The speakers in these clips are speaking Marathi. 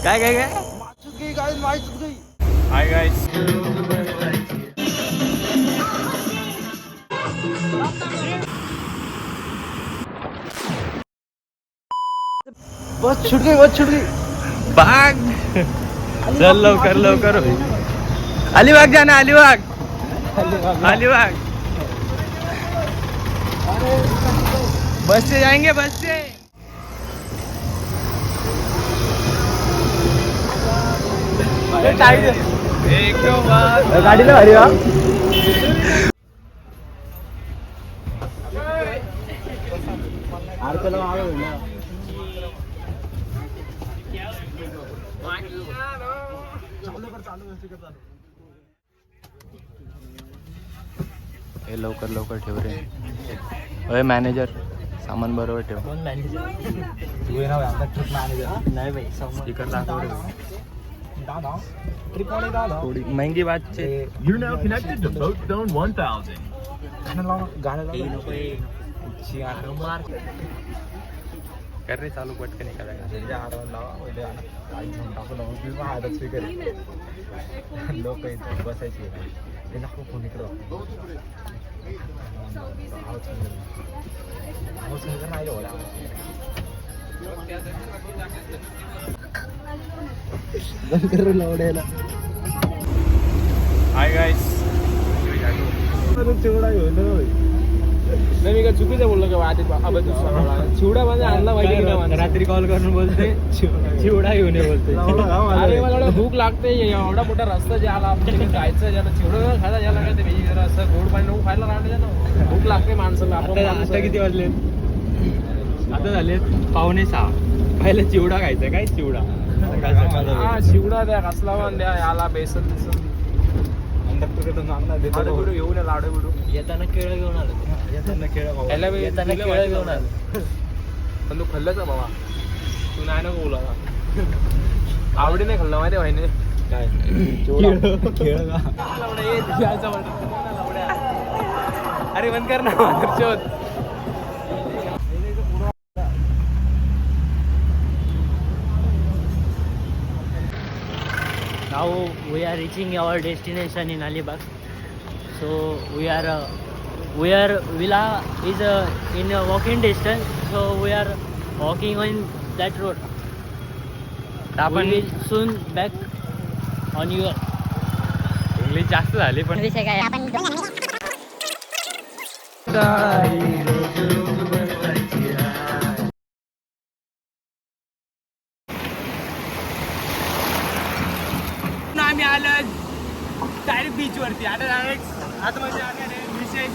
काय काय काय हाय गाइस बस छूट गई भाग चल लवकर लवकर अलिबाग जाना अलिबाग बस से जाएंगे बस से एक दो बार गाडी ना भारी वा हे लवकर लवकर ठेव रे अरे मॅनेजर सामान बरोबर ठेव नाही भाई स्पीकर दाखव रे थोडी महंगी बात छे You're now connected to Boat Zone 1000. कर रे चालू पटकन एका लोक बसायचे फोन इकडे हाय गाइस चिवडा घेऊन नाही मी काय चुकीचं बोललो का आधी चिवडा माझा आणला माहिती नाही रात्री कॉल करून बोलते चिवडा घेऊन ये बोलते अरे मला भूक लागते एवढा मोठा रस्ता जे आला आपण जायचं ज्याला चिवडा खायला ज्याला काय ते जरा असं गोड पाणी नको खायला राहणार ना भूक लागते माणसाला आता किती वाजले आता झाले 5:45 पहिला चिवडा खायचा काय चिवडा हा चिवडा द्या कसला पण द्या याला बेसन बेसन लाडू बिडू घेऊन लाडू बिडू येताना केळं घेऊन आलो येताना केळं घेऊन आलो पण तू खाल्लंच बाबा तू नाही ना बोला आवडी नाही खाल्लं माहिती भाईने काय अरे बंद कर ना Now we are reaching our destination in Alibag. So where villa is in a walking distance. So we are walking on that road. We will soon back on your. English जास्त झाली पण विषय काय आपण आम्ही आलं डायरेक्ट बीच वरती आता डायरेक्ट आतमध्ये आले विषय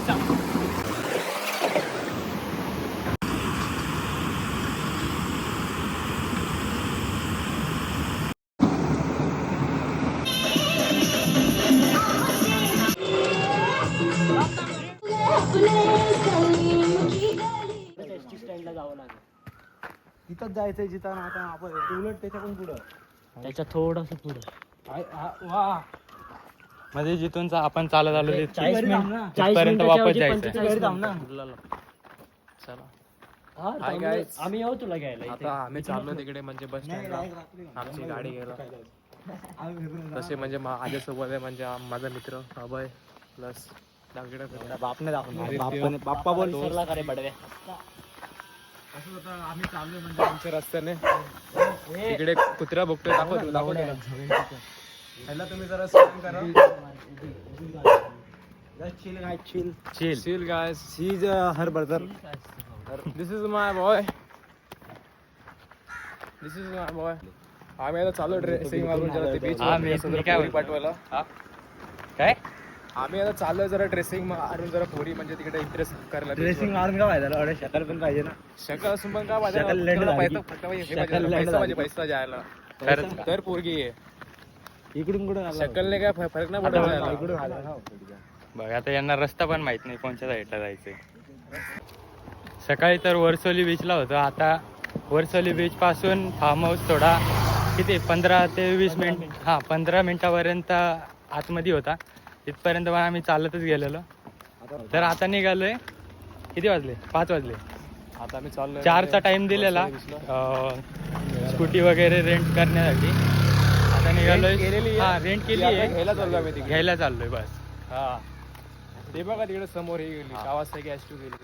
तिथंच जायचंय जिथं आता आपण उलट त्याच्या पण पुढं त्याच्या थोडंसं पुढं वा म्हणजे जिथून आपण चालत आलो 40 पर्यंत वापस जायचं चला Hi guys. आम्ही येऊ तुला घ्यायला इथे. आता आम्ही चाललो तिकडे म्हणजे बस स्टँडला आमची गाडी घ्यायला तसे म्हणजे माझ्यासोबत आहे म्हणजे माझा मित्र अभय प्लस बापने दाखवून बाप्पा बोल सरला करे पडव्या असं होतं आम्ही चाललोय म्हणजे आमच्या रस्त्याने तिकडे कुत्रा बघतोय दाखव ह्याला तुम्ही जरा स्कॅन करा chill guys she's her brother this is my boy आम्ही आता चालू ड्रेसिंग मारून जरा ते बीच पाठवायला काय आम्ही आता चालू जरा ड्रेसिंग मारून जरा पोरी म्हणजे तिकडे इंटरेस्ट करायला ड्रेसिंग मारून का पाहिजे शटल पण पाहिजे ना शकल असून पण का पाहिजे पैसा जायला तर पोरगी आहे इकडून कुठं शकलने काय फरक नाही पडत बघ आता यांना रस्ता पण माहित नाही कोणत्या साईडला जायचंय सकाळी तर वरसोली बीचला होतो आता वरसोली बीच पासून फार्म हाऊस थोडा किती 15 ते 20 मिनिट 15 मिनिटापर्यंत आतमध्ये होता तिथपर्यंत पण आम्ही चालतच गेलेलो तर आता निघालोय किती वाजले 5 वाजले आता आम्ही चाललोय 4चा टाइम दिलेला स्कूटी वगैरे रेंट करण्यासाठी. आता निघालोय. केलेली हा रेंट केली आहे, घ्यायला चाललो आम्ही तिकडे. घ्यायला चाललोय बस. हा ते बघा तिकडे समोर ही गेली कावासाकी S2 गेली.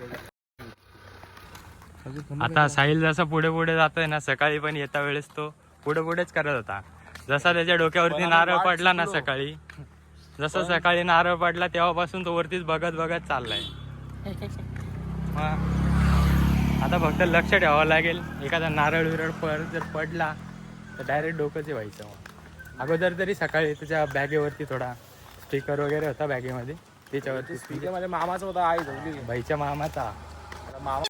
आता साहिल जसा पुढे पुढे जातोय ना, सकाळी पण येता वेळेस तो पुढे पुढेच करत होता. जसा त्याच्या डोक्यावरती नारळ पडला ना सकाळी, जसा सकाळी नारळ पडला तेव्हापासून तो वरतीच बघत बघत चाललाय. आता फक्त लक्ष ठेवावं लागेल, एखादा नारळ विरळ जर पडला तर डायरेक्ट डोकंच व्हायचं. मग अगोदर तरी सकाळी त्याच्या बॅगेवरती थोडा स्टिकर वगैरे होता बॅगेमध्ये, त्याच्यावरती स्पीकर माझ्या मामाचा होता, आई झोपली. भाईच्या मामाचा. मामा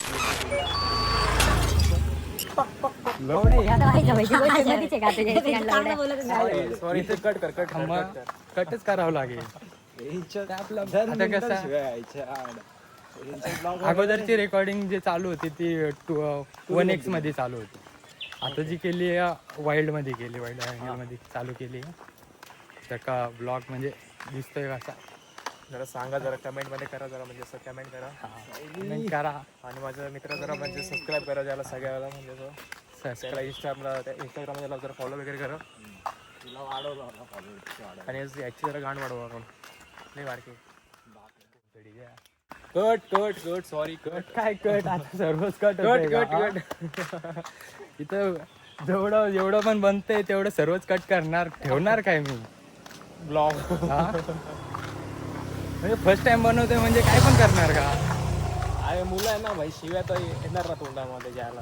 सॉरी ते कट कर कटच करावं लागेल. आता कसं अगोदरची रेकॉर्डिंग जी चालू होती ती 1x मध्ये चालू होती. आता जी केली वाईल्ड मध्ये केली, वाईल्ड अँगल मध्ये चालू केली. तर का ब्लॉग म्हणजे दिसतोय कसा जरा सांगा, जरा कमेंट मध्ये करा, जरा म्हणजे असं कमेंट करा, कमेंट करा आणि माझा मित्र जरा म्हणजे सबस्क्राईब करा त्याला सगळ्याला, म्हणजे तो त्याला इंस्टाग्रामला जरा फॉलो वगैरे करा. आणि याची जरा गाण वाढवा आपण नाही बारके. कट सॉरी कट काय कट आता सर्वच कट कट इथं जेवढं पण बनतंय तेवढं सर्वच कट करणार, ठेवणार काय मी ब्लॉग. म्हणजे फर्स्ट टाइम बनवतोय म्हणजे काय पण करणार का? अरे मुलं आहे ना भाई, शिव्या तर येणार ना तोंडामध्ये जायला.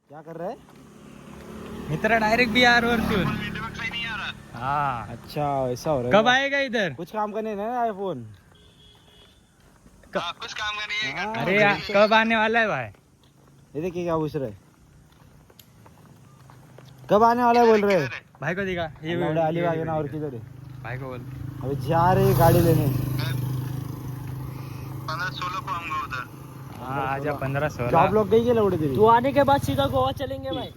क्या कर रहा है? मित्र डायरेक्ट बिहार वरतून. हाँ अच्छा ऐसा हो रहा कब आएगा इधर? कुछ काम करने ना आईफोन. कुछ काम का नहीं है. अरे यार, कब आने वाला है भाई? ये देखिए क्या पूछ रहे हैं, कब आने वाला है बोल रहे हैं. भाई को दिखा ये अलीबाग है ना, और किधर है? भाई को बोल. अभी जा रहे गाड़ी लेने. 15-16 को आऊंगा उधर. हाँ आजा 15-16. जॉब लोग गई के लौड़े तेरी. तू आने के बाद सीधा गोवा चलेंगे भाई.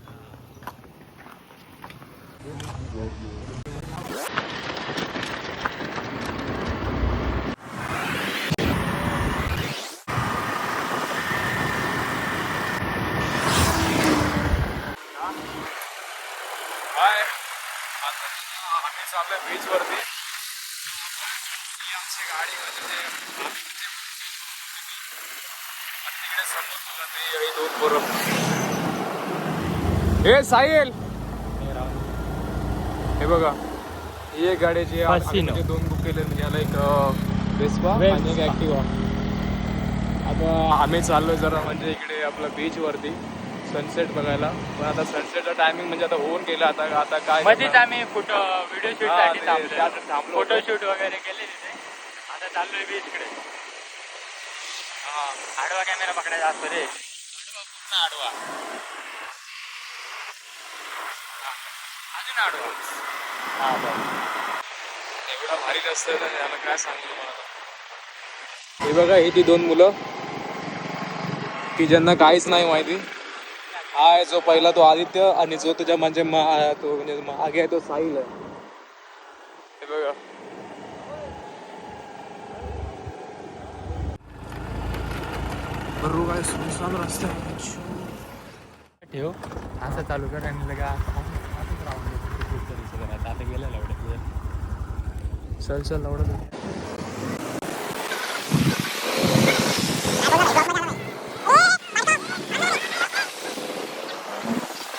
आम्ही चाललोय बीच वरती. आमची गाडी म्हणजे तिकडे समोर बघा ते दोन पोरं. हे साहिल, हे बघा ही एक गाडीची Fasino. दोन बुक केले, म्हणजे याला एक वेस्पा आणि एक ॲक्टिवा. आता आम्ही चाललोय जरा म्हणजे इकडे आपलं बीच वरती सनसेट बघायला. पण आता सनसेटचा टायमिंग म्हणजे आता होऊन गेला. आता काय मध्येच आम्ही व्हिडिओ शूट हा, साठी ते- थांबलो, त्यातच थांबलो फोटो होतो. शूट वगैरे केले तिथे. आता चाललोय बीचकडे. आडवा कॅमेरा पकडायचा असतो रे, पूर्ण आडवा. अजून आडवा. हा बस. एवढा भारी रस्ता आहे ना, याला काय सांगू तुम्हाला. हे बघा ही ती दोन मुलं की ज्यांना काहीच नाही माहिती. हा आहे जो पहिला तो आदित्य, आणि जो तुझ्या म्हणजे तो म्हणजे मागे आहे तो साहिल आहे. हे बघा काय सुनसान रस्ता आहे. ठेव असं चालू कर आणि लगा असंच राहून दे. आता गेलं एवढं चल लवडं.